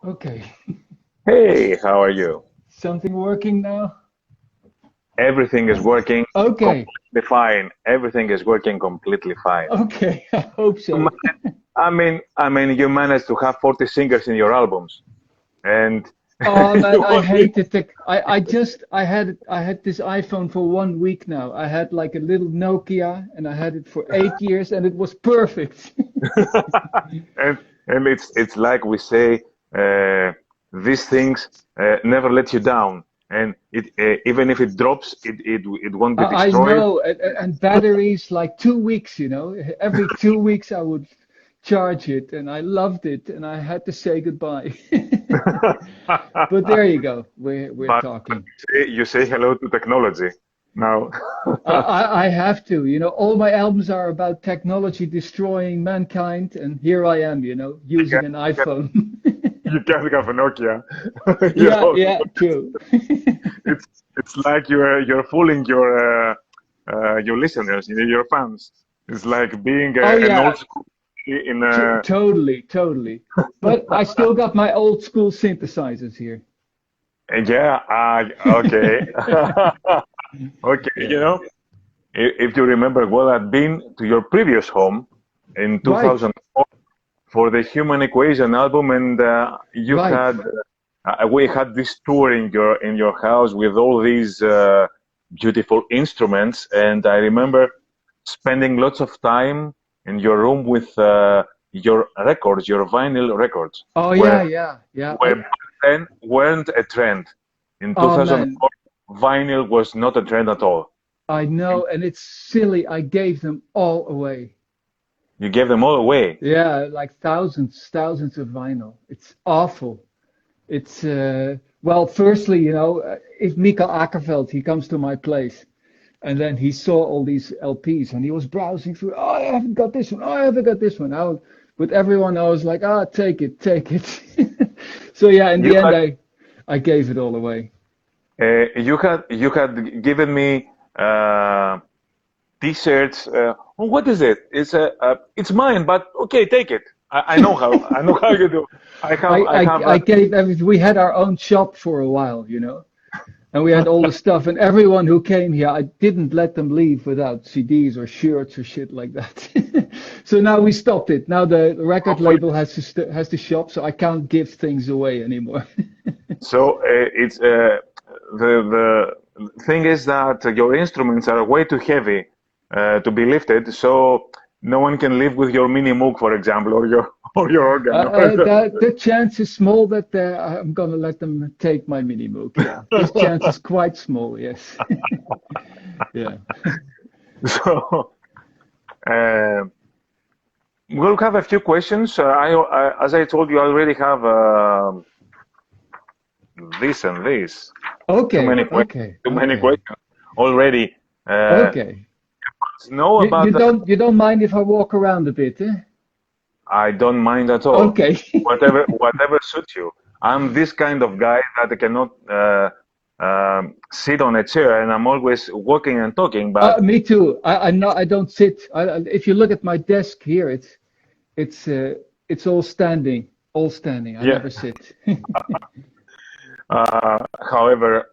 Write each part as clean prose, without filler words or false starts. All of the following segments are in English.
Okay. Hey, how are you? Something working now? Everything is working Okay. completely fine. Everything is working completely fine. Okay. I hope You so. ma- you managed to have 40 singers in your albums, and Oh man, you I only, hate the tech. I had this iPhone for 1 week now. I had like a little Nokia and I had it for 8 years and it was perfect. and it's like we say, these things never let you down, and even if it drops, it won't be I destroyed. know, and batteries like 2 weeks, every 2 weeks I would charge it and I loved it and I had to say goodbye. But there you go. We're But talking. you say hello to technology now. I have to, all my albums are about technology destroying mankind, and here I am, You using can't, an you can't, iPhone. you can't have a Nokia. You Yeah, know, yeah, true. it's it's like you're fooling your listeners, your fans. It's like being Oh an yeah, old school in a totally, totally. But I still got my old school synthesizers here. yeah. Okay, okay. Yeah. If you remember well, I'd been to your previous home in Right, 2004 for the Human Equation album, and right. we had this tour in your house with all these beautiful instruments, and I remember spending lots of time in your room with your records, your vinyl records, Oh where yeah, yeah, yeah. back then weren't a trend. In Oh man, 2004, vinyl was not a trend at all. I know, and it's silly. I gave them all away. You gave them all away. Yeah, like thousands of vinyl. It's awful. It's well, firstly, if Mika Akkerveld, he comes to my place, and then he saw all these LPs, and he was browsing through. Oh, I haven't got this one. Oh, I haven't got this one. With everyone, I was like, ah, take it, take it. So yeah, in You the end, had I gave it all away. you had given me T-shirts. Oh, what is it? It's mine, but okay, take it. I know how. I know how you do. I gave everything. We had our own shop for a while, and we had all the stuff. And everyone who came here, I didn't let them leave without CDs or shirts or shit like that. So now we stopped it. Now the record Wait. label has to shop, so I can't give things away anymore. So it's the thing is that your instruments are way too heavy to be lifted, so no one can live with your mini Moog, for example, or your or your organ. The chance is small that I'm gonna let them take my mini Moog. Yeah, this chance is quite small. Yes. Yeah. So uh, we'll have a few questions. As I told you, I already have this and this. Too Okay. many questions. Okay. Too many Okay. questions already. Uh, Okay. know You about the don't mind if I walk around a bit, eh? I don't mind at all. Okay. Whatever suits you. I'm this kind of guy that cannot sit on a chair, and I'm always walking and talking. But Me too. I'm not. I don't sit. If you look at my desk here, it's it's all standing, all standing. I yeah, never sit. however,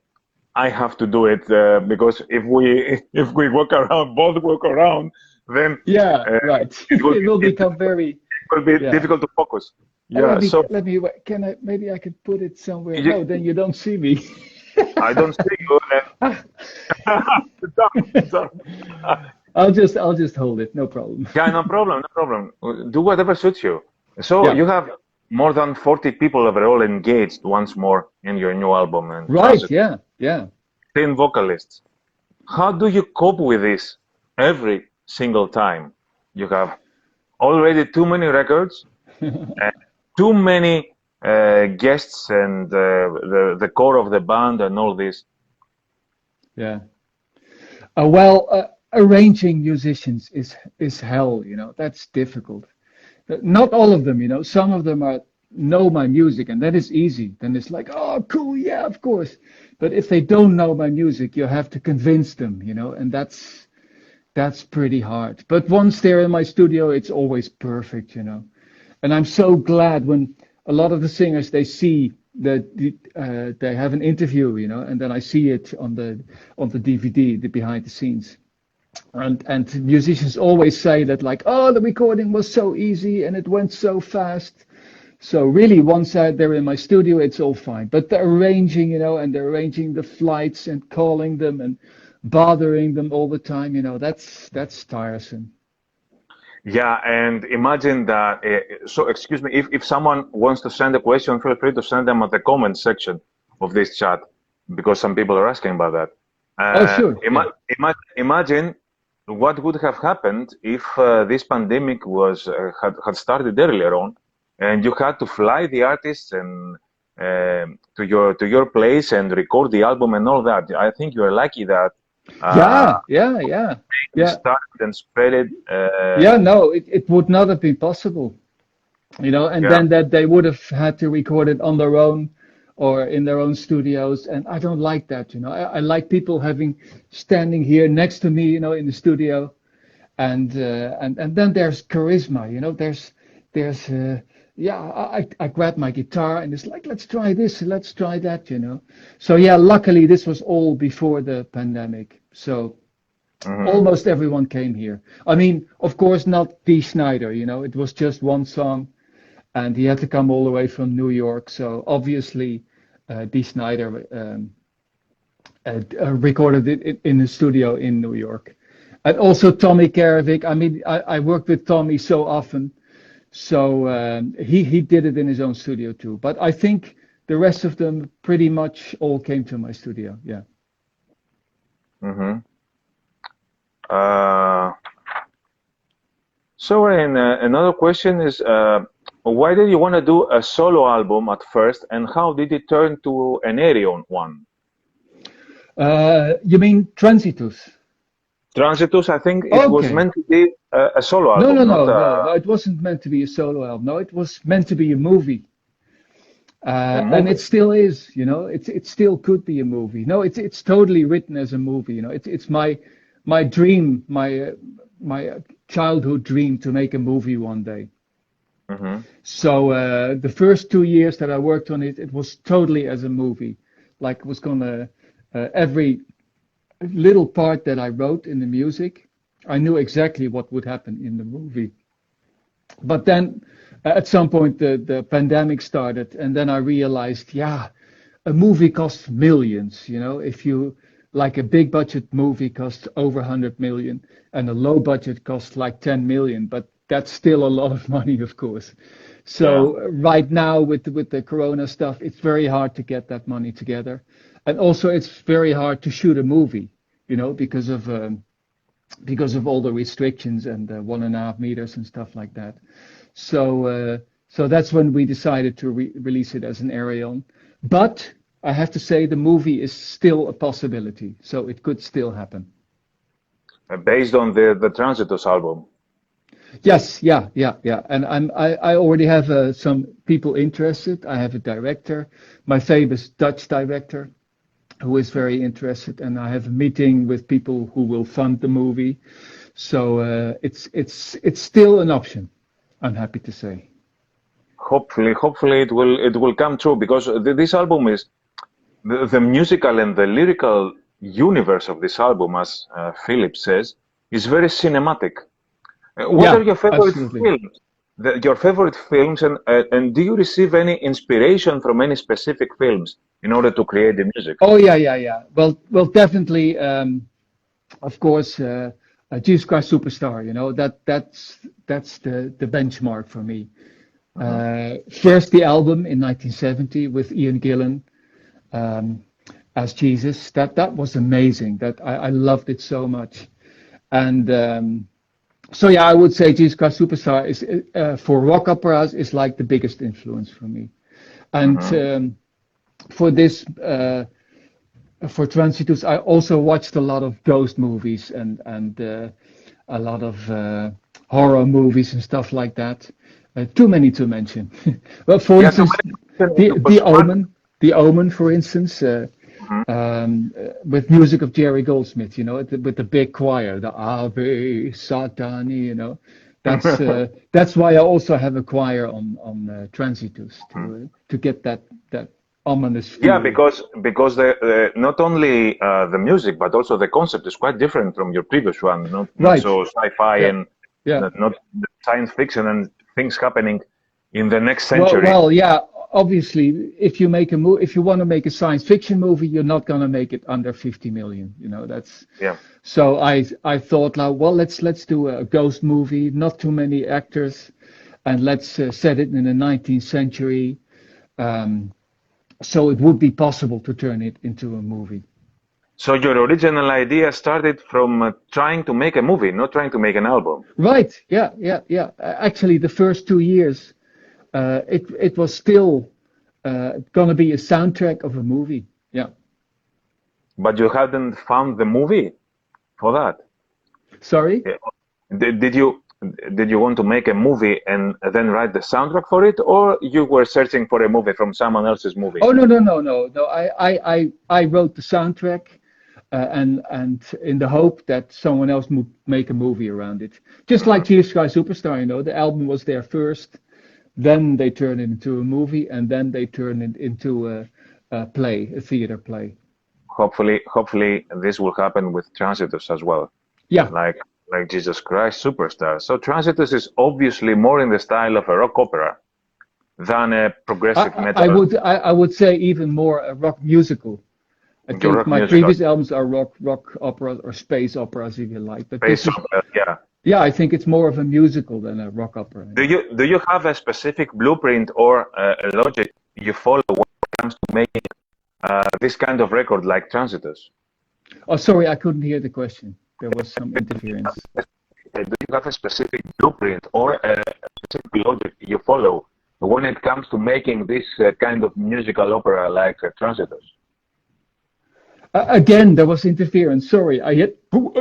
I have to do it because if we walk around, both walk around, then Yeah, uh, right. it will It be will it become very. will be Yeah. difficult to focus. Yeah. So Let me. Can I? Maybe I could put it somewhere. you, No, then you don't see me. I don't see you. Sit down, sit down. I'll just hold it. No problem. Yeah, no problem, no problem. Do whatever suits you. So Yeah. you have more than 40 people overall engaged once more in your new album and Right. music. Yeah. Yeah. 10 vocalists. How do you cope with this every single time? You have already too many records and too many guests and the core of the band and all this. Yeah. Well, arranging musicians is hell. That's difficult. Not all of them. Some of them are know my music, and that is easy. Then it's like, oh, cool, yeah, of course. But if they don't know my music, you have to convince them. And that's pretty hard. But once they're in my studio, it's always perfect. And I'm so glad when a lot of the singers, they see that they have an interview, and then I see it on the DVD, the behind the scenes. And musicians always say that, like, oh, the recording was so easy and it went so fast. So really, once they're in my studio, it's all fine. But the arranging, and they're arranging the flights and calling them and bothering them all the time, that's tiresome. Yeah, and imagine that. So, excuse me, if someone wants to send a question, feel free to send them at the comment section of this chat, because some people are asking about that. Oh, sure. Imagine what would have happened if this pandemic had started earlier on, and you had to fly the artists and to your place and record the album and all that. I think you are lucky that started and spread it. Yeah, no, it would not have been possible, and then that they would have had to record it on their own or in their own studios. And I don't like that, I like people standing here next to me, in the studio. And then there's charisma, I grab my guitar and it's like, let's try this, let's try that, So yeah, luckily this was all before the pandemic. So almost everyone came here. I mean, of course, not Dee Snider, it was just one song and he had to come all the way from New York. So obviously, Dee Snider recorded it in the studio in New York. And also Tommy Karavik. I mean, I worked with Tommy so often. So he did it in his own studio too. But I think the rest of them pretty much all came to my studio. Yeah. So another question is, why did you want to do a solo album at first, and how did it turn to an AYREON one? You mean Transitus? Transitus, I think it was meant to be a solo album. No, it wasn't meant to be a solo album. No, it was meant to be a movie. And it still is, it still could be a movie. No, it's totally written as a movie. It's my dream, my childhood dream to make a movie one day. So the first 2 years that I worked on it, it was totally as a movie. Like it was gonna every little part that I wrote in the music, I knew exactly what would happen in the movie. But then at some point the pandemic started, and then I realized, a movie costs millions. If you like a big budget movie costs over 100 million, and a low budget costs like 10 million, but that's still a lot of money, of course. So right now with the Corona stuff, it's very hard to get that money together. And also it's very hard to shoot a movie, because of all the restrictions and 1.5 meters and stuff like that. So that's when we decided to release it as an AYREON. But I have to say the movie is still a possibility, so it could still happen. Based on the Transitus album. Yes, yeah. And I already have some people interested. I have a director, my famous Dutch director, who is very interested, and I have a meeting with people who will fund the movie. So it's still an option, I'm happy to say. Hopefully it will come true, because this album is the musical and the lyrical universe of this album, as Philip says, is very cinematic. What are your favorite films? Your favorite films, and do you receive any inspiration from any specific films in order to create the music? Oh yeah. Well, definitely. Of course, Jesus Christ Superstar. That's the benchmark for me. First, the album in 1970 with Ian Gillan as Jesus. That was amazing. That I loved it so much, and. So yeah, I would say Jesus Christ Superstar is for rock operas is like the biggest influence for me, and for this for Transitus, I also watched a lot of ghost movies and a lot of horror movies and stuff like that. Too many to mention. Well, for instance, the Omen, for instance. With music of Jerry Goldsmith, with the big choir, the Ave Satani, That's why I also have a choir on Transitus to get that ominous Yeah, feel. because not only the music but also the concept is quite different from your previous one. Not Right. so sci-fi Yeah. and Yeah. not science fiction and things happening in the next century. Well, yeah. Obviously, if you want to make a science fiction movie, you're not going to make it under 50 million. That's. Yeah. So I thought, like, well, let's do a ghost movie, not too many actors, and let's set it in the 19th century, so it would be possible to turn it into a movie. So your original idea started from trying to make a movie, not trying to make an album. Right? Yeah. Actually, the first 2 years, it was still going to be a soundtrack of a movie. Yeah. But you hadn't found the movie for that. Sorry? Did you want to make a movie and then write the soundtrack for it, or you were searching for a movie from someone else's movie? Oh, no. I wrote the soundtrack, and in the hope that someone else would make a movie around it. Just like Jesus Christ Superstar, the album was there first, then they turned it into a movie, and then they turned it into a play, a theater play. Hopefully this will happen with Transitus as well. Yeah. Like Jesus Christ Superstar. So Transitus is obviously more in the style of a rock opera than a progressive metal. I would say even more a rock musical. I think my previous albums are rock operas or space operas, if you like. But space opera, yeah. Yeah, I think it's more of a musical than a rock opera. Do you have a specific blueprint or a logic you follow when it comes to making this kind of record like Transitus? Oh, sorry, I couldn't hear the question. There was some interference. Do you have a specific blueprint or a specific logic you follow when it comes to making this kind of musical opera like Transitus? Again, there was interference. Sorry, I hit. You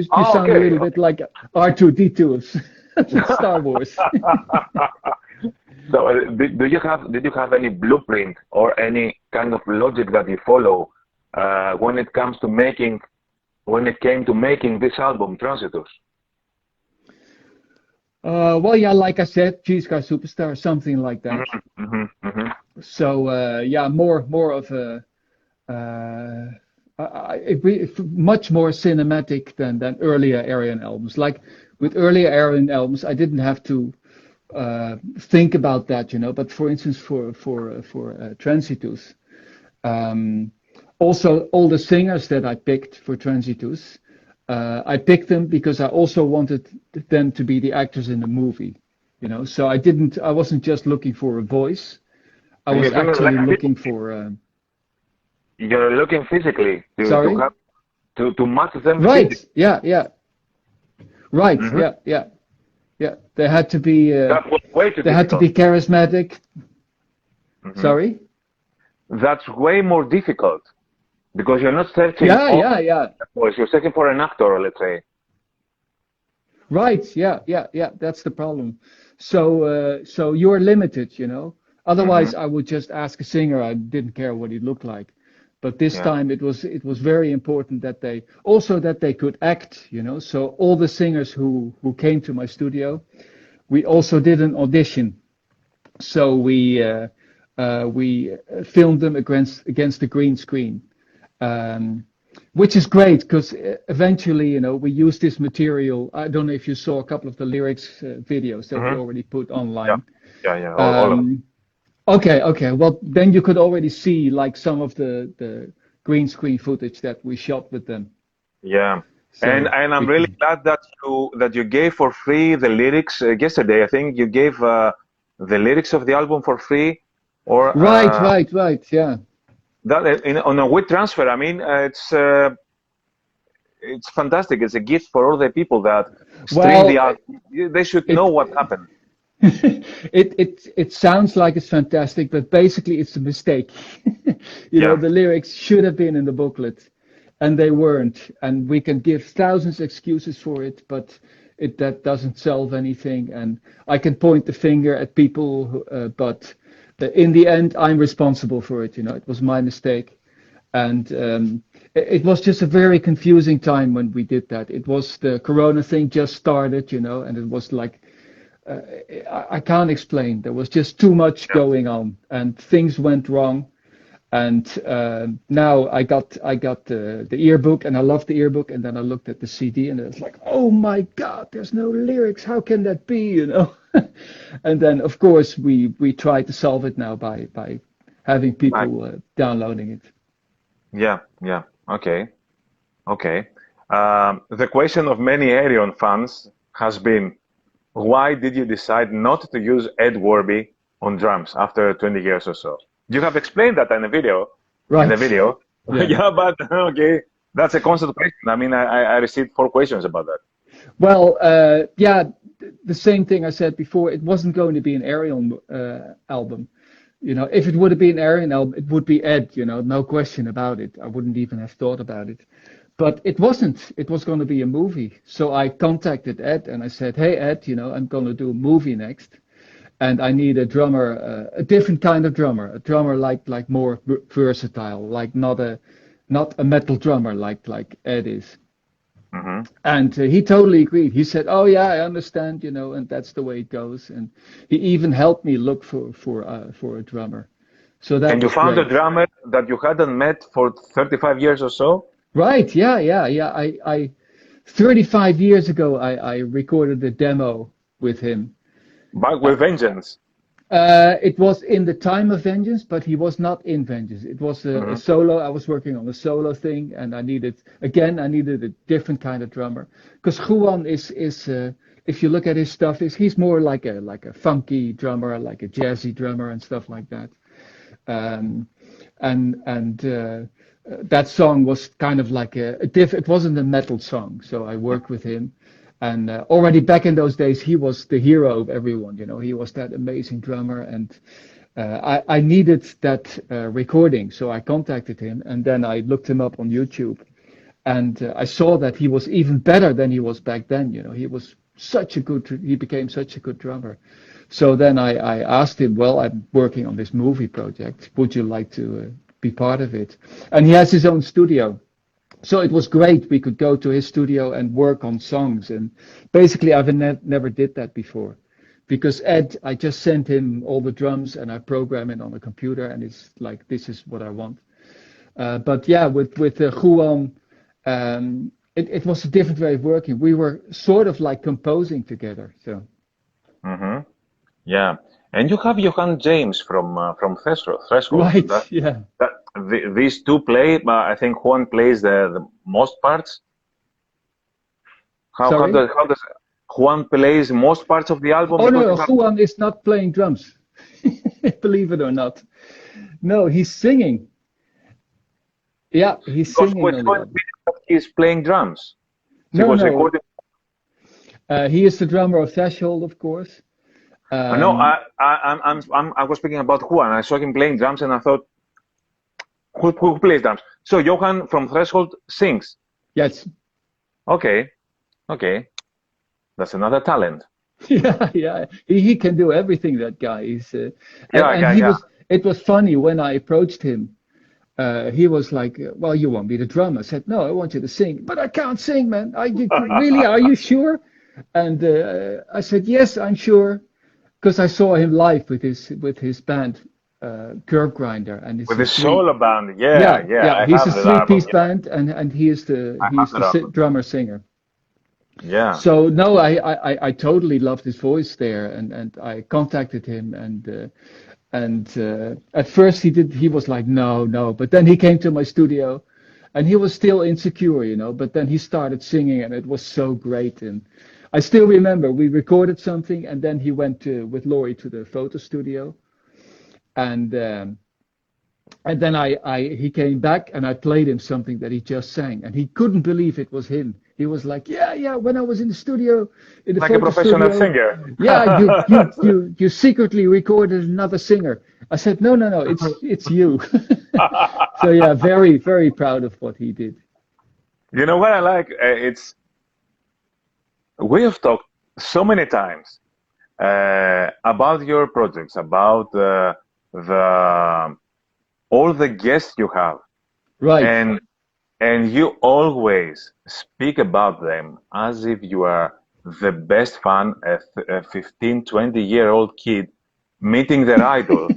sound a little bit like R2D2 of Star Wars. So, did you have any blueprint or any kind of logic that you follow when it came to making this album, Transitus? Well, yeah, like I said, Jesus Christ Superstar, something like that. So, yeah, more of a. Much more cinematic than earlier AYREON albums. Like with earlier AYREON albums, I didn't have to think about that, But for instance, for Transitus, also all the singers that I picked for Transitus, I picked them because I also wanted them to be the actors in the movie, So I wasn't just looking for a voice. I was actually looking for. You're looking physically to match them. Right. Physically. Yeah. Right. Yeah. They had to be. They had to be charismatic. Sorry. That's way more difficult because you're not searching. Yeah. You're searching for an actor, let's say. Right. Yeah. That's the problem. So you're limited, Otherwise, I would just ask a singer. I didn't care what he looked like. But this time it was very important that they could act, So all the singers who came to my studio, we also did an audition. So we filmed them against the green screen, which is great because eventually, we used this material. I don't know if you saw a couple of the lyrics videos that we already put online. Yeah. All of them. Okay. Well, then you could already see like some of the green screen footage that we shot with them. Yeah, so and I'm really glad that you gave for free the lyrics yesterday. I think you gave the lyrics of the album for free, or right. Yeah. That on a WeTransfer. I mean, it's fantastic. It's a gift for all the people that stream the album. They should know what happened. It sounds like it's fantastic, but basically it's a mistake. The lyrics should have been in the booklet, and they weren't. And we can give thousands of excuses for it, but that doesn't solve anything. And I can point the finger at people, but in the end, I'm responsible for it. It was my mistake, and it was just a very confusing time when we did that. It was the Corona thing just started, and it was like uh, I can't explain. There was just too much Yeah. going on, and things went wrong. And now I got the earbook, and I loved the earbook. And then I looked at the CD, and it's like, oh my God, there's no lyrics. How can that be? And then of course we try to solve it now by having Right. people downloading it. Yeah. Yeah. Okay. Okay. The question of many Aerion fans has been, why did you decide not to use Ed Warby on drums after 20 years or so? You have explained that in the video. In the Right. video. Yeah. Yeah, but okay, that's a constant question. I mean, I received 4 questions about that. Well, yeah, the same thing I said before. It wasn't going to be an Arion album. If it would have been an Arion album, it would be Ed. No question about it. I wouldn't even have thought about it. But it wasn't. It was going to be a movie. So I contacted Ed and I said, "Hey Ed, I'm going to do a movie next, and I need a drummer, a different kind of drummer, a drummer like more versatile, like not a metal drummer like Ed is." Hmm. And he totally agreed. He said, "Oh yeah, I understand, and that's the way it goes." And he even helped me look for a drummer. So that And you was found a great. drummer that you hadn't met for 35 years or so? Right? Yeah, yeah, yeah. 35 years ago, I recorded a demo with him. Back Uh, with vengeance. it was in the time of Vengeance, but he was not in Vengeance. It was a Hmm. solo. I was working on a solo thing, and I needed a different kind of drummer because Juan is if you look at his stuff, he's more like a funky drummer, like a jazzy drummer and stuff like that. Um, and that song was kind of like it wasn't a metal song, so I worked with him. And already back in those days, he was the hero of everyone. He was that amazing drummer, and I needed that recording, so I contacted him, and then I looked him up on YouTube, and I saw that he was even better than he was back then. He became such a good drummer. So then I asked him, well, I'm working on this movie project. Would you like to be part of it? And he has his own studio. So it was great. We could go to his studio and work on songs. And basically, I've never did that before. Because Ed, I just sent him all the drums and I program it on the computer, and it's like, this is what I want. But yeah, with Juan, it was a different way of working. We were sort of like composing together. So Hmm. Yeah. And you have Johan James from Threshold. right, That yeah. that these two play. I think Juan plays the most parts. Sorry. How does Juan plays most parts of the album Oh because you no, have Juan is not playing drums. Believe it or not. No, he's singing. Yeah, he's because singing with on the Juan album. he's playing drums. He No, was no. recording. He is the drummer of Threshold, of course. No, Um, I was speaking about Juan. I saw him playing drums and I thought, who plays drums? So Johan from Threshold sings. yes. Okay, okay, that's another talent. Yeah, yeah. He can do everything, that guy. And Yeah, and yeah, he yeah. was. It was funny when I approached him. He was like, "Well, you want me to drum?" I said, "No, I want you to sing." But I can't sing, man. Really? Are you sure? And I said, "Yes, I'm sure," because I saw him live with his band, Curve Grinder, and it's With a the three. solo band. Yeah, Yeah, yeah, yeah. I He's have a that album. three-piece Yeah, band, and he is the I have that album. drummer singer. Yeah. So no, I totally loved his voice there, and I contacted him, and at first he was like, no, no, but then he came to my studio, and he was still insecure, but then he started singing, and it was so great. And I still remember we recorded something, and then he went with Laurie to the photo studio, and then he came back and I played him something that he just sang, and he couldn't believe it was him. He was like, "Yeah, yeah, when I was in the studio, in the Like a photo professional studio, singer. yeah, you secretly recorded another singer." I said, "No, no, no, it's you." So yeah, very, very proud of what he did. You know what I like? It's we have talked so many times about your projects, about the all the guests you have, Right. and and you always speak about them as if you are the best fan, a 15, 20-year-old kid meeting their idol.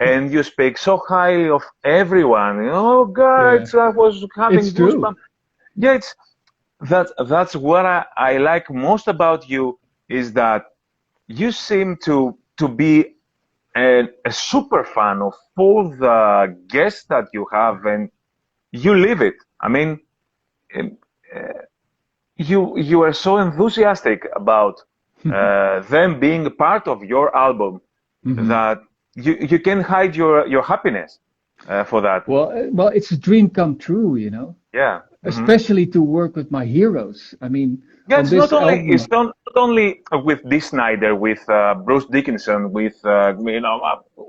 And you speak so highly of everyone. Oh, Yeah, guys, I was having it's true. goosebumps. Yeah, that's what I like most about you is that you seem to be a super fan of all the guests that you have, and you live it. I mean, um, you are so enthusiastic about them being a part of your album Hmm. that you can hide your happiness for that. Well, it's a dream come true, you know, Yeah. Hmm. especially to work with my heroes. I mean, Yeah, on this it's album, not only with Dee Snider, with Bruce Dickinson, with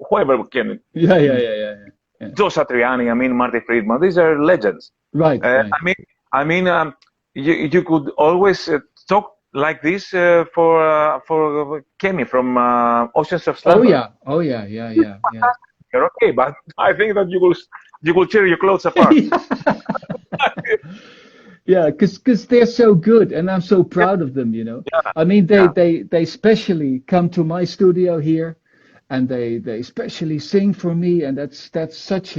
whoever can, yeah. Joe Satriani, I mean Marty Friedman. These are legends. Right, right. I mean, you could always talk like this for Kemi from Oceans of Slumber. Oh yeah, yeah. You're okay, but I think that you will tear your clothes apart. Yeah, because they're so good, and I'm so Yeah, proud of them, you know. yeah, I mean, yeah. they specially come to my studio here, and they specially sing for me, and that's such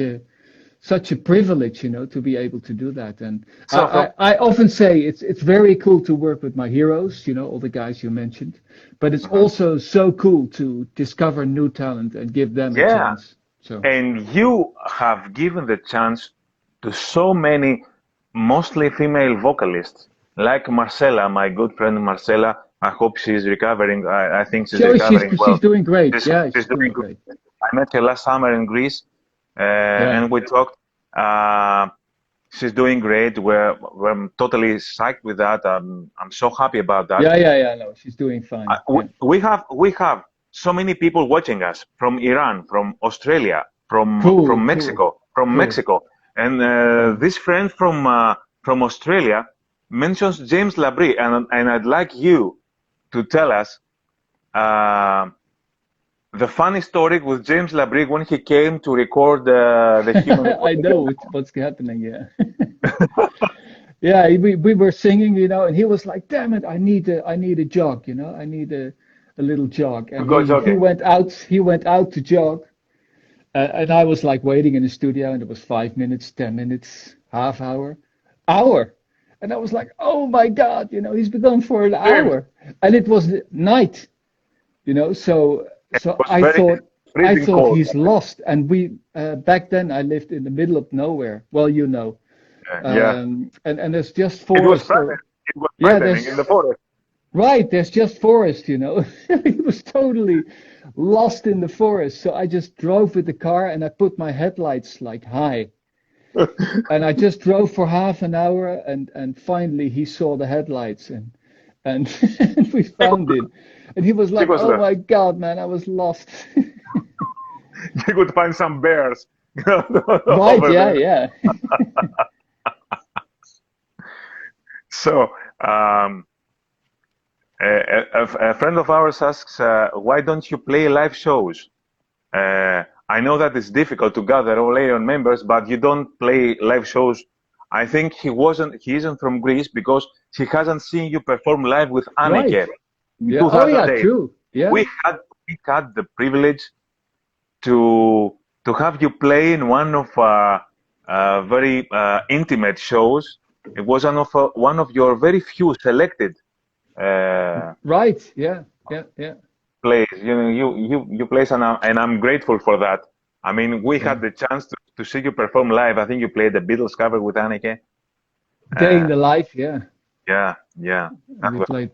a privilege, you know, to be able to do that. And So from I often say it's very cool to work with my heroes, you know, all the guys you mentioned, but it's Mhm. also so cool to discover new talent and give them a Yeah, chance. So and you have given the chance to so many mostly female vocalists, like Marcella, my good friend Marcella. I hope she's recovering. I think she's recovering well. she's doing great. She's, Yeah, she's she's doing doing good. great. I met her last summer in Greece, Yeah. and we talked. Uh, she's doing great. We're totally psyched with that. I'm so happy about that. Yeah. No, she's doing fine. Yeah. We have so many people watching us from Iran, from Australia, Cool, from cool, Mexico, cool. and Yeah. this friend from Australia mentions James Labrie, and I'd like you to tell us uh, the funny story with James Labrie when he came to record the Human I know Equation. what's happening. Yeah. Yeah, we were singing, you know, and he was like, "Damn it, I need a jog, you know, I need a little jog." To And go he jogging. went out to jog, and I was like waiting in the studio, and it was 5 minutes, 10 minutes, half hour, hour, and I was like, "Oh my God, you know, he's been gone for an James, hour," and it was night, you know, it so was very I freezing thought cold. he's lost, and we back then I lived in the middle of nowhere. Well, you know, Yeah, and there's just it was forest or frightening. It was yeah, frightening in the forest. there's just forest, you know. He was totally lost in the forest. So I just drove with the car and I put my headlights like high. And I just drove for half an hour and finally he saw the headlights and and we found him. And he was He like, was "Oh there. my God, man, I was lost." You could find some bears Right, over yeah, there. yeah. So, um, a friend of ours asks, why don't you play live shows? I know that it's difficult to gather all AYREON members, but you don't play live shows. I think he isn't from Greece because he hasn't seen you perform live with Right. Anneke in Yeah. Oh yeah, 2008. true. Yeah. We had the privilege to have you play in one of very intimate shows. It was one of your very few selected uh, Right. Yeah. Yeah. plays. You know, you plays, and I'm grateful for that. I mean, we Yeah. had the chance to see you perform live. I think you played the Beatles cover with Anneke. Day in Uh, the life, yeah. yeah, And that we was played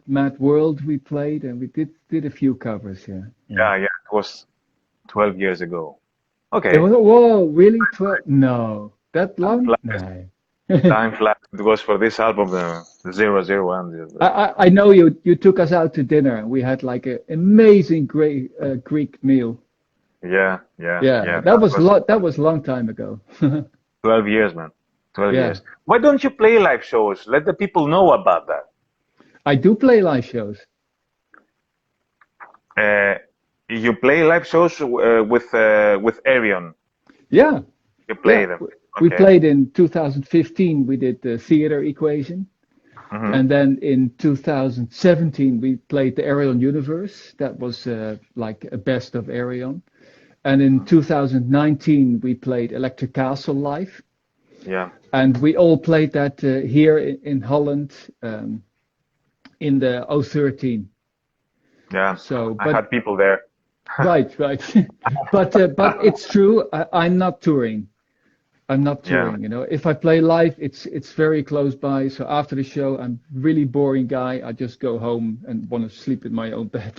Mad World. We played, and we did a few covers. Yeah, yeah. yeah. It was 12 years ago. It Okay, was whoa, really 12? No, that time long? flies. No. Time flies. It was for this album, the 001. I know you took us out to dinner, and we had like an amazing great Greek meal. Yeah. Yeah, That was that was a long time ago. 12 years, man. 12 Yeah, years. Why don't you play live shows? Let the people know about that. I do play live shows. Uh, you play live shows with AYREON. Yeah, You yeah. play them. We Okay. played in 2015. We did the Theater Equation, Hmm. and then in 2017 we played the AYREON Universe. That was like a best of AYREON. And in 2019 we played Electric Castle live, Yeah. and we all played that here in Holland in the 013. Yeah. So, I but had people there. right, right. But it's true. I'm not touring. I'm not Yeah. touring. You know, if I play live, it's very close by. So after the show, I'm really boring guy. I just go home and want to sleep in my own bed.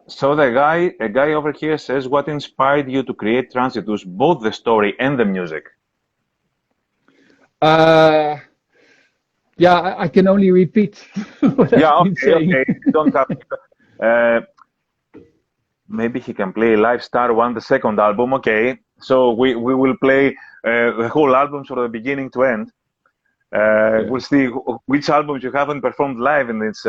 So a guy over here says, what inspired you to create Transitus, both the story and the music? uh, yeah, I can only repeat what Yeah, I've been okay, saying. okay. You don't have. Uh, Maybe he can play Live Star One, the second album. Okay, so we will play the whole album from the beginning to end. Yeah. We'll see which albums you haven't performed live in its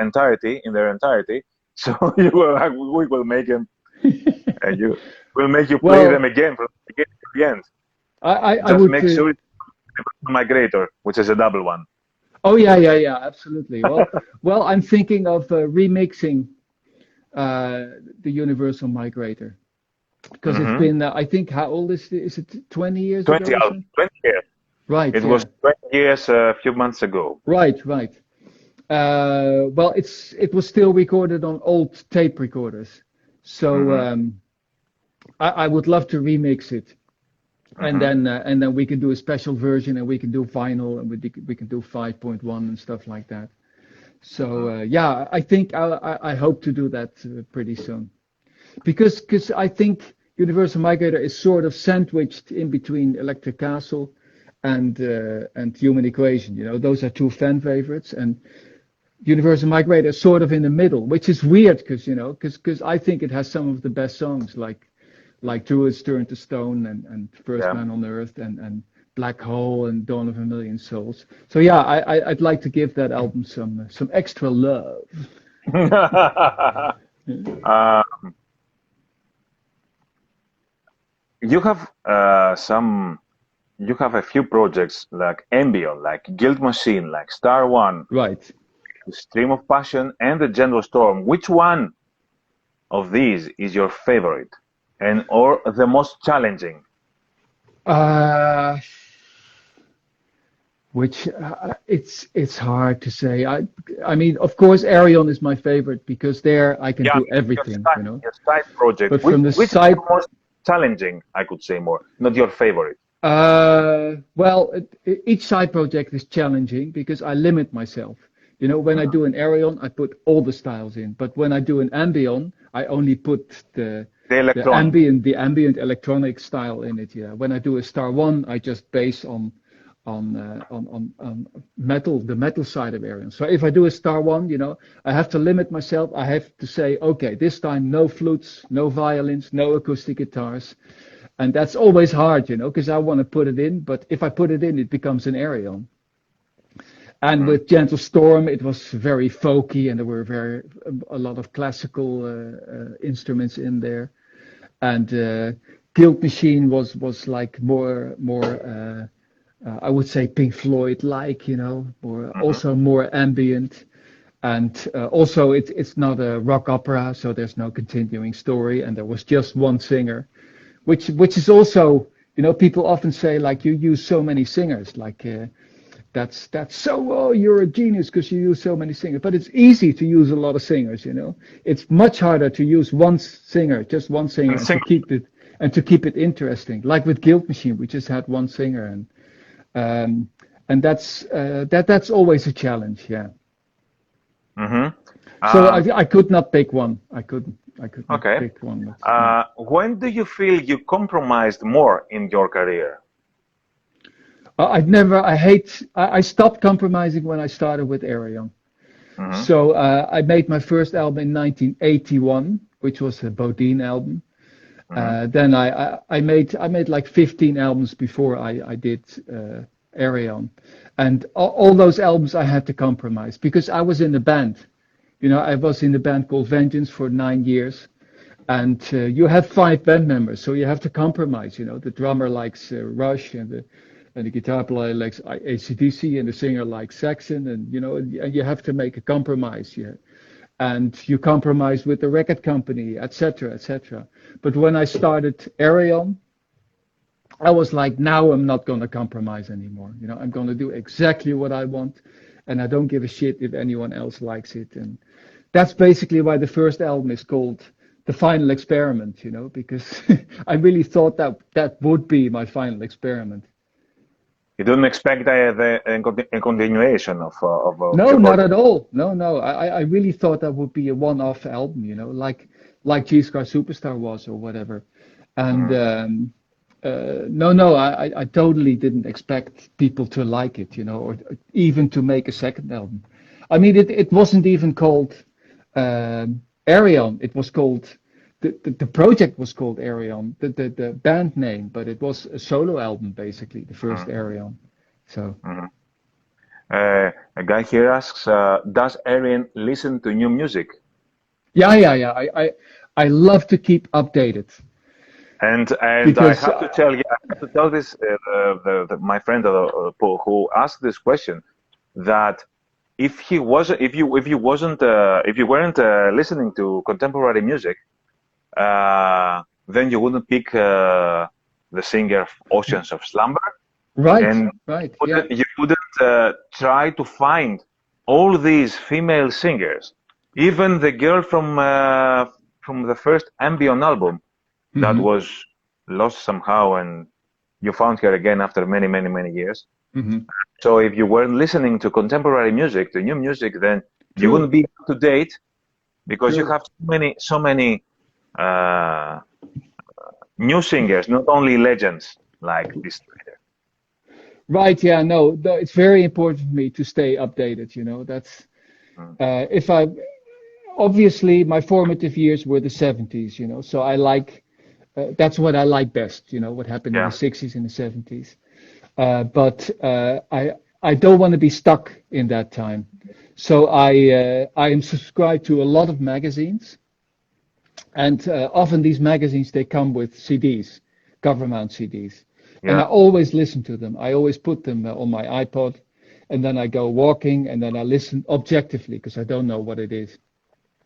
entirety, in their entirety. So we will make them. You will make you play them Well, again from the beginning to the end. I Just would. make sure it's Migrator, which is a double one. Oh yeah, yeah, yeah, absolutely. Well, I'm thinking of remixing the Universal Migrator because it's Hmm. been. I think how old is it? 20 years ago 20 or albums, something? 20 years. Right. It was Yeah. 20 years a few months ago. Right. Right. Well, it was still recorded on old tape recorders, so Hmm. I would love to remix it, Hmm. and then we can do a special version, and we can do vinyl, and we can do 5.1 and stuff like that. So Hmm. yeah, I think I hope to do that pretty soon because I think Universal Migrator is sort of sandwiched in between Electric Castle and Human Equation. You know, those are two fan favorites, and Universal Migrator is sort of in the middle, which is weird because because I think it has some of the best songs like Druids Turn to Stone and First Yeah. Man on Earth and Black Hole and Dawn of a Million Souls. So yeah, I'd like to give that album some extra love. uh, you have you have a few projects like Embryon, like Guild Machine, like Star One, Right. Stream of Passion, and the Gentle Storm. Which one of these is your favorite and or the most challenging? Uh, which it's hard to say. I mean, of course, AYREON is my favorite because there I can Yeah, do everything, you know. your side project. But from the Which is side, your most challenging? I could say more, not your favorite. well, each side project is challenging because I limit myself. You know, when I do an AYREON, I put all the styles in, but when I do an Ambient, I only put The the electronic. ambient electronic style in it. Yeah. When I do a Star One, I just base on metal, the metal side of AYREON. So if I do a Star One, you know, I have to limit myself. I have to say, okay, this time no flutes, no violins, no acoustic guitars. And that's always hard, you know, because I want to put it in. But if I put it in, it becomes an AYREON. And Hmm. with Gentle Storm, it was very folky, and there were a lot of classical instruments in there. And Guild Machine was like more I would say Pink Floyd like, you know, more Hmm. also more ambient. And also it's not a rock opera, so there's no continuing story, and there was just one singer, which is also, you know, people often say like you use so many singers, like that's so, oh, you're a genius because you use so many singers. But it's easy to use a lot of singers, you know. It's much harder to use one singer, just one singer, And sing. and to keep it interesting. Like with Guild Machine, we just had one singer, um, and that's always a challenge, yeah. Hmm. So Um, I could not pick one. I could not okay. pick one. But, yeah. When do you feel you compromised more in your career? I stopped compromising when I started with AYREON. Hmm. So I made my first album in 1981, which was a Bodine album. Hmm. Then I made like 15 albums before I did AYREON, and all those albums I had to compromise because I was in a band. You know, I was in a band called Vengeance for 9 years, and you have 5 band members, so you have to compromise. The drummer likes Rush, and the guitar player likes AC/DC, and the singer likes Saxon, and you have to make a compromise. Yeah, and you compromise with the record company, etc., etc. But when I started AYREON, I was like, now I'm not going to compromise anymore. I'm going to do exactly what I want, and I don't give a shit if anyone else likes it. And that's basically why the first album is called The Final Experiment, because I really thought that that would be my final experiment. You don't expect a continuation of No, your not project. at all. No, no. I really thought that would be a one-off album, like G-Scar Superstar was or whatever. And Mm. no, I totally didn't expect people to like it, or even to make a second album. I mean, it wasn't even called AYREON. It was called the project was called AYREON, the band name, but it was a solo album basically, the first Mm. AYREON. So Mm. A guy here asks, does Arjen listen to new music? yeah. I love to keep updated And I because have to tell you, I have to tell this my friend Paul, who asked this question, that if he was if you weren't listening to contemporary music, then you wouldn't pick the singer of Oceans of Slumber, right, and right, yeah. you wouldn't try to find all these female singers, even the girl from the first Ambient album that Hmm. was lost somehow, and you found her again after many, many, many years. Hmm. So if you weren't listening to contemporary music, to new music, then you True, wouldn't be up to date because you true. have so many uh, new singers, not only legends like this. Right, yeah, no, it's very important for me to stay updated, that's Mm. if I obviously my formative years were the 70s, so I like that's what I like best, what happened in the Yeah. 60s and the 70s. But I don't want to be stuck in that time. So I am subscribed to a lot of magazines, and often these magazines they come with CDs, cover mount CDs, and I Yeah. always listen to them. I always put them on my iPod, and then I go walking, and then I listen objectively because I don't know what it is.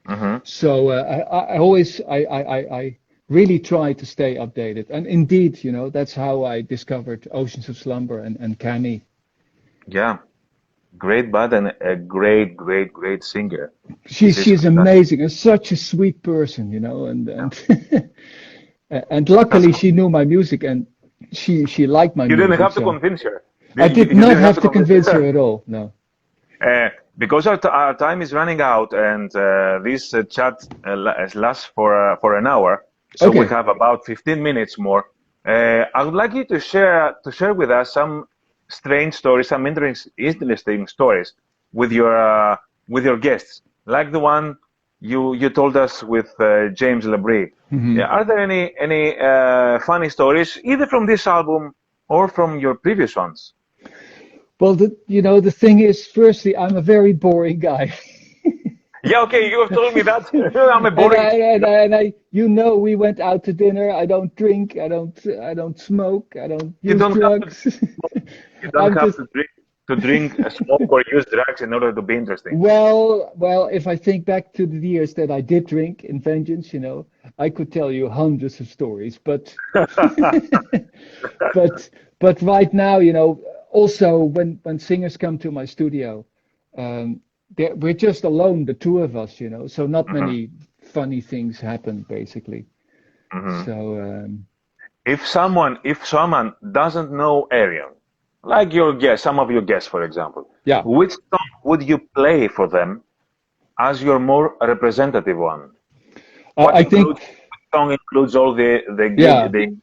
Hmm. So I always I really try to stay updated, and indeed, that's how I discovered Oceans of Slumber and Cami. Yeah. Great band and a great, great, great singer. She's She's she's fantastic. amazing and such a sweet person, and Yeah. and That's luckily cool. she knew my music and she liked my You didn't music. have to So convince her. I did You not didn't have have to to convince convince her her. at all. No. Because our time is running out, and this chat lasts for an hour, so we Okay. have about 15 minutes more. I would like you to share with us some strange stories, some interesting stories with your guests, like the one you told us with James Labrie. Hmm. Yeah, are there any funny stories, either from this album or from your previous ones? Well, the thing is, firstly, I'm a very boring guy. Yeah, okay, you have told me that. I'm a And boring. I, and I, and I, we went out to dinner. I don't drink. I don't smoke. I don't You use don't have to. drugs. You don't I'm have just, to drink, smoke, or use drugs in order to be interesting. well, if I think back to the years that I did drink in Vengeance, I could tell you hundreds of stories. But, but, but right now, also when singers come to my studio, um, we're just alone, the two of us, so not Hmm. many funny things happen, basically. Hmm. So If someone doesn't know Arion, like your guest, some of your guests, for example, yeah, which song would you play for them as your more representative one? What I includes think Which song includes all the yeah, the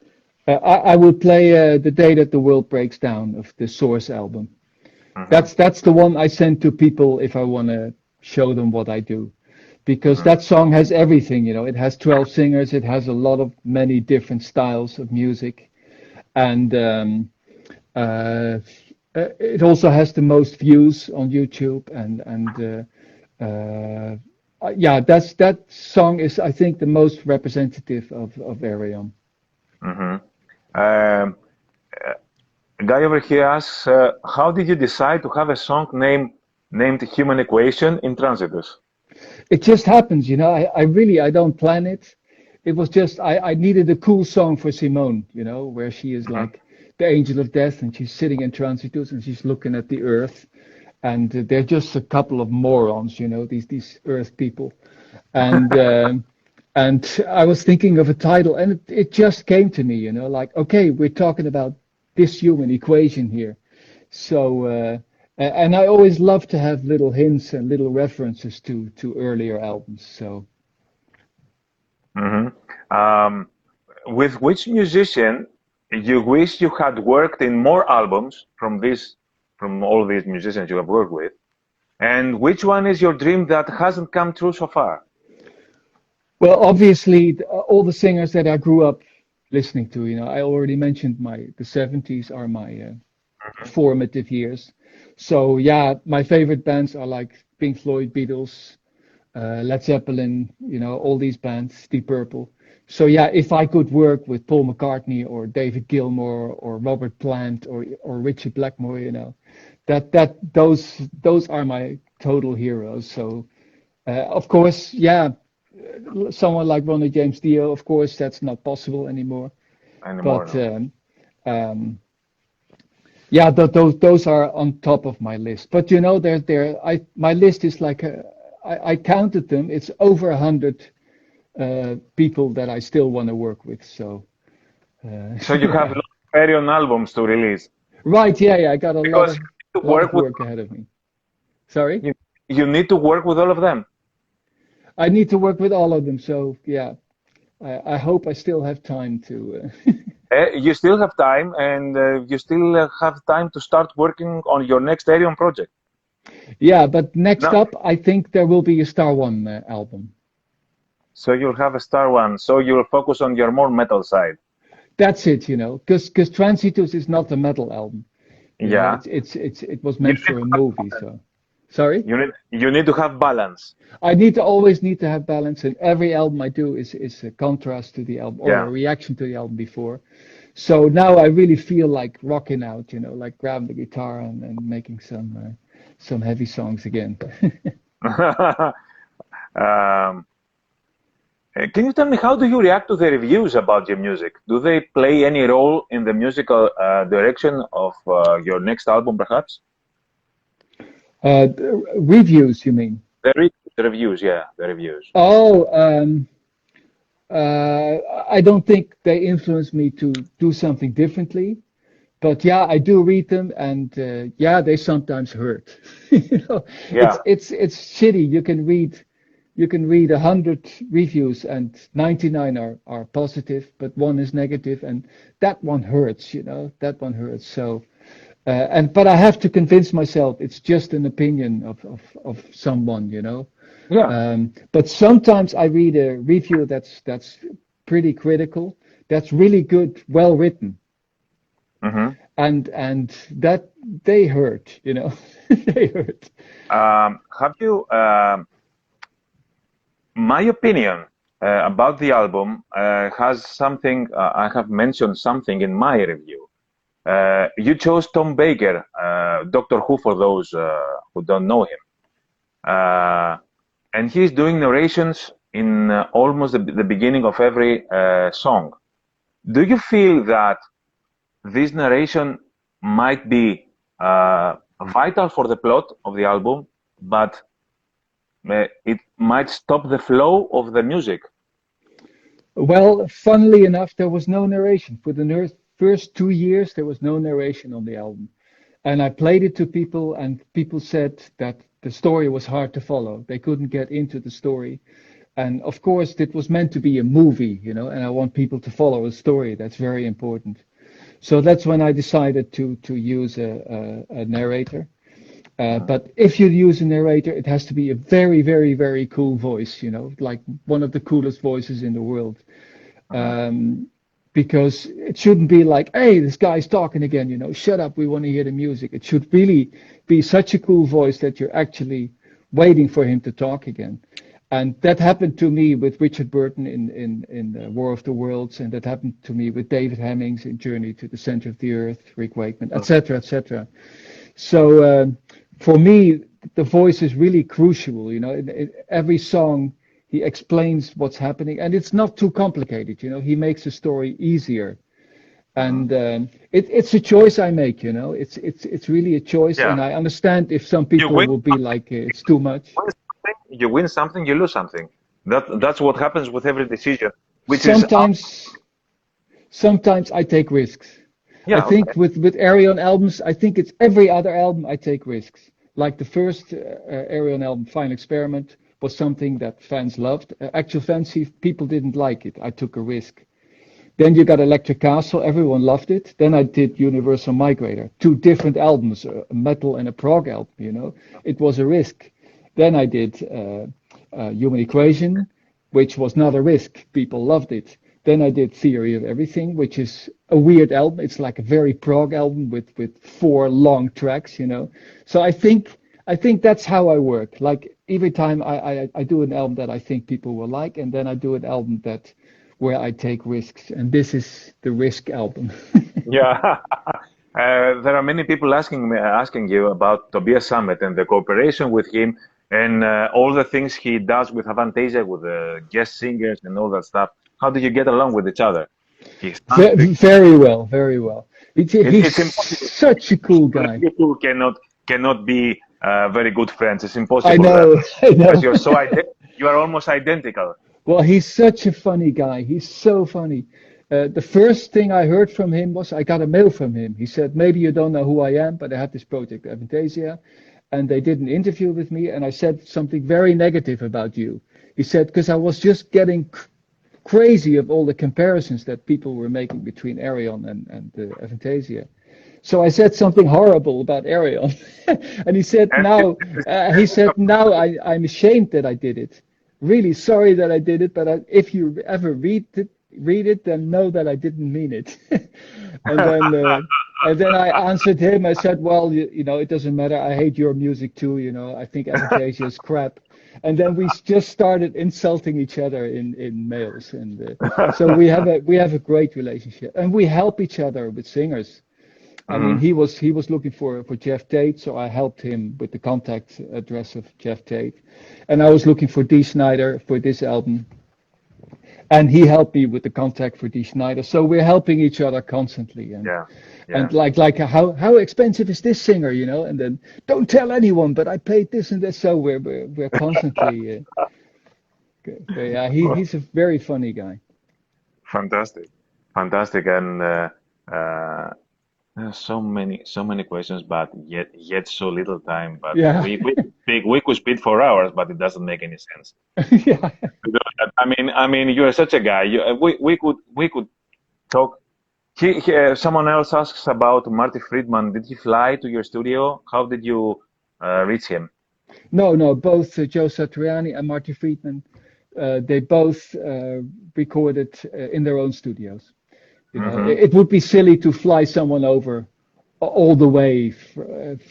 I will play The Day That the World Breaks Down of the Source album. Hmm. That's the one I send to people if I want to show them what I do, because Hmm. that song has everything. It has 12 singers. It has a lot of many different styles of music, and it also has the most views on YouTube, and Yeah, that song is, I think, the most representative of AYREON. Hmm. Um, a guy over here asks, how did you decide to have a song named Human Equation in Transitus? It just happens, you know. I really I don't plan it. It was just I needed a cool song for Simone, you know, where she is Hmm. like the angel of death and she's sitting in transitus and she's looking at the earth, and they're just a couple of morons, you know, these earth people, and I was thinking of a title, and it just came to me, you know, like okay, we're talking about this human equation here, so. And I always love to have little hints and little references to earlier albums. So Hmm. Um, with which musician you wish you had worked in more albums from all these musicians you have worked with, and which one is your dream that hasn't come true so far? well, obviously, all the singers that I grew up listening to, you know, I already mentioned the 70s are my formative years. So yeah, my favorite bands are like Pink Floyd, Beatles, Led Zeppelin, you know, all these bands, Deep Purple. So yeah, if I could work with Paul McCartney or David Gilmour or Robert Plant or Richie Blackmore, you know, those are my total heroes. So of course, yeah, someone like Ronnie James Dio, of course, that's not possible anymore. Anymore, But no? um, yeah, those are on top of my list. But you know, my list is like I counted them. It's over 100 people that I still want to work with. So So you have a yeah, lot of Arion albums to release right, yeah, I got a because you need to lot work of with work ahead of me. Sorry, you, you need to work with all of them. I need to work with all of them. So yeah, I hope I still have time to. You still have time, and you still have time to start working on your next Arion project. Yeah, but next No, up, I think there will be a Star One album. so you'll have a star one. So you'll focus on your more metal side. That's it, you know, because Transitus is not a metal album. You know, Yeah, it was you meant need for a to have movie. balance. So, sorry, You need to have balance. I always need to have balance, and every album I do is a contrast to the album or a Yeah. reaction to the album before. So now I really feel like rocking out, you know, like grabbing the guitar and making some heavy songs again. um, can you tell me how do you react to the reviews about your music? Do they play any role in the musical direction of your next album, perhaps? Reviews, you mean? The reviews, yeah, the reviews. Oh, I don't think they influence me to do something differently. But yeah, I do read them, and yeah, they sometimes hurt. You know, Yeah. it's shitty. You can read 100 reviews, and 99 are positive, but one is negative, and that one hurts. You know, that one hurts. So, and but I have to convince myself it's just an opinion of someone. You know, Yeah. but sometimes I read a review that's pretty critical. That's really good, well written, Hmm. and that they hurt, you know. They hurt. Have you, my opinion about the album has something, I have mentioned something in my review. You chose Tom Baker, Doctor Who, for those who don't know him. Uh, and he's doing narrations in almost the beginning of every song. Do you feel that this narration might be vital for the plot of the album, but it might stop the flow of the music? Well, funnily enough, there was no narration for the first 2 years. There was no narration on the album, and I played it to people, and people said that the story was hard to follow. They couldn't get into the story, and of course, it was meant to be a movie, you know, and I want people to follow a story. That's very important. So that's when I decided to use a narrator. Mhm. But if you use a narrator, it has to be a very, very, very cool voice, you know, like one of the coolest voices in the world. Mhm. Um, because it shouldn't be like, hey, this guy's talking again, you know, shut up, we want to hear the music. It should really be such a cool voice that you're actually waiting for him to talk again. And that happened to me with Richard Burton in War of the Worlds, and that happened to me with David Hemmings in Journey to the Center of the Earth, Rick Wakeman, etc., etc. So for me, the voice is really crucial. You know, in every song he explains what's happening, and it's not too complicated. You know, he makes the story easier, and it's a choice I make. You know, it's really a choice, and Yeah. I understand if some You people win will be like it's too much. something, you win something, you lose something. That's what happens with every decision, which is Sometimes I take risks. I yeah, think okay. with AYREON albums, I think it's every other album I take risks. Like the first AYREON album, Final Experiment, was something that fans loved. Actual Fancy, people didn't like it. I took a risk. Then you got Electric Castle, everyone loved it. Then I did Universal Migrator, two different albums, a metal and a prog album, you know. It was a risk. Then I did Human Equation, which was not a risk. People loved it. Then I did Theory of Everything, which is a weird album. It's like a very prog album with four long tracks, you know. So I think that's how I work. Like every time I do an album that I think people will like, and then I do an album that where I take risks, and this is the risk album. Yeah. There are many people asking you about Tobias Sammet and the cooperation with him and all the things he does with Avantasia, with the guest singers and all that stuff. How do you get along with each other? He's Very well, very well. He's it's impossible. such a cool guy. People cannot be very good friends. It's I impossible that know, I because know. you're so you are almost identical. Well, he's such a funny guy. He's so funny. The first thing I heard from him was I got a mail from him. He said, maybe you don't know who I am, but I have this project, Avantasia, and they did an interview with me, and I said something very negative about you. He said, because I was just getting crazy of all the comparisons that people were making between AYREON and Avantasia. So I said something horrible about AYREON, and And he said now I'm ashamed that I did it. Really sorry that I did it, but if you ever read it, then know that I didn't mean it. and then I answered him. I said, well, you know, it doesn't matter. I hate your music too. You know, I think Avantasia is crap. And then we just started insulting each other in mails, and so we have a great relationship, and we help each other with singers. I mean, Mhm. he was looking for Jeff Tate, so I helped him with the contact address of Jeff Tate, and I was looking for Dee Snider for this album, and he helped me with the contact for Dee Snider. So we're helping each other constantly, Yeah, yeah. and like how expensive is this singer, you know? And then don't tell anyone, but I paid this and this. So we're constantly. But yeah, he's a very funny guy. Fantastic, fantastic, and uh, so many questions, but yet so little time. But Yeah, we could speak for hours, but it doesn't make any sense. yeah. I mean, you are such a guy. We could talk. Someone else asks about Marty Friedman. Did he fly to your studio? How did you reach him? No. Both Joe Satriani and Marty Friedman, they both recorded in their own studios. You know, Hmm. it would be silly to fly someone over all the way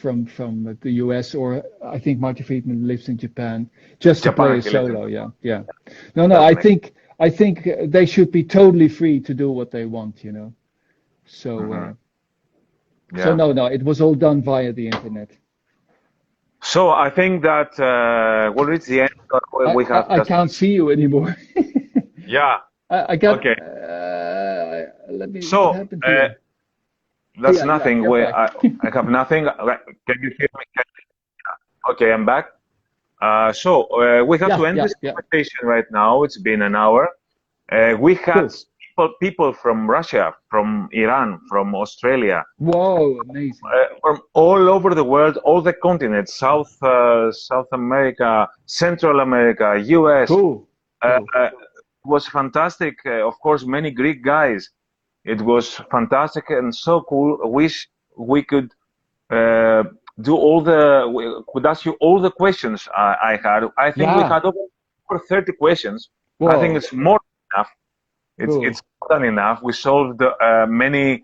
from the US, or I think Marty Friedman lives in Japan, just to play Japan, a he lives in solo. Japan. Yeah, yeah. No. Doesn't make. I think they should be totally free to do what they want. You know. So Hmm. so Yeah. no, it was all done via the internet. So I think that we'll reach the end. We have I just. can't see you anymore. Yeah. I got. Okay. Let me. What So happened here? that's Yeah. nothing. You're back. I have nothing. Can you hear me? Okay, I'm back. So we have to end this Yeah. conversation right now. It's been an hour. We had Cool. people from Russia, from Iran, from Australia, Whoa, amazing. from all over the world, all the continents, South America, Central America, US. Cool. Cool. It was fantastic. Of course, many Greek guys. It was fantastic and so cool. I wish we could uh, could ask you all the questions I had. I think we Yeah. had over 30 questions. I think Whoa. it's more than enough. It's Cool. more than enough. We solved many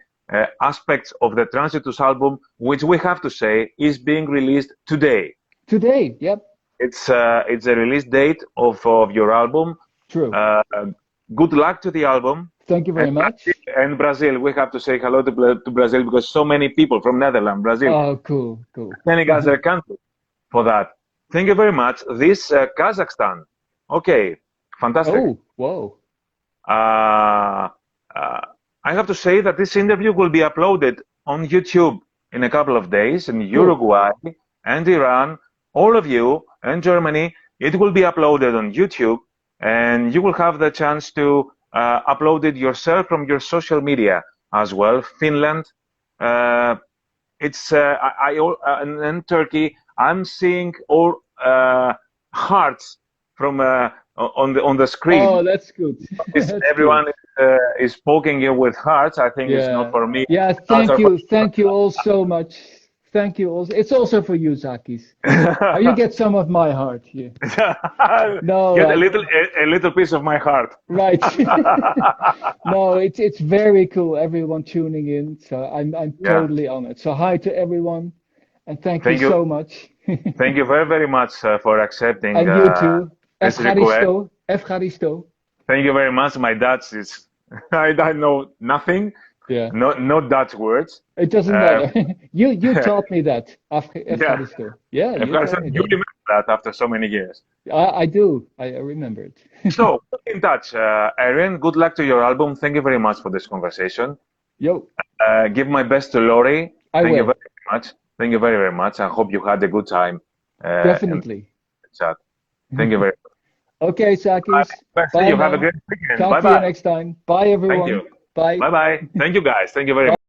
aspects of the Transitus album, which we have to say is being released today. Today. Yep. it's a release date of your album. True. Good luck to the album. Thank you very much. Brazil, we have to say hello to Brazil because so many people from Netherlands, Brazil, Oh, cool, cool. many other countries for that. Thank you very much. This Kazakhstan. Okay, fantastic. Oh, whoa. I have to say that this interview will be uploaded on YouTube in a couple of days in Uruguay and Iran, all of you, and Germany. It will be uploaded on YouTube, and you will have the chance to upload it yourself from your social media as well. Finland, and Turkey. I'm seeing all hearts from on the screen. Oh, that's good. That's everyone good. is poking you with hearts. I think it's not for me. Yeah, thank you all so much. Thank you all. It's also for you, Zakis. You get some of my heart here. No, get a little piece of my heart. Right. No, it's very cool. Everyone tuning in, so I'm totally honored. So hi to everyone, and thank you so much. Thank you very, very much for accepting. And you too. This request. Evcharisto. Thank you very much. My Dutch is I know nothing. Yeah. No Dutch words. It doesn't matter. You taught me that. Evcharisto. Yeah. You remember that after so many years. I do. I remember it. So in touch, Arjen. Good luck to your album. Thank you very much for this conversation. Yo. Give my best to Lori. Thank you very much. Thank you very, very much. I hope you had a good time. Definitely. Chat. Thank you very much. Okay, Sakis. Bye. You have a great weekend. Talk to you next time. Bye, everyone. Thank you. Bye. Bye-bye. Thank you, guys. Thank you very much.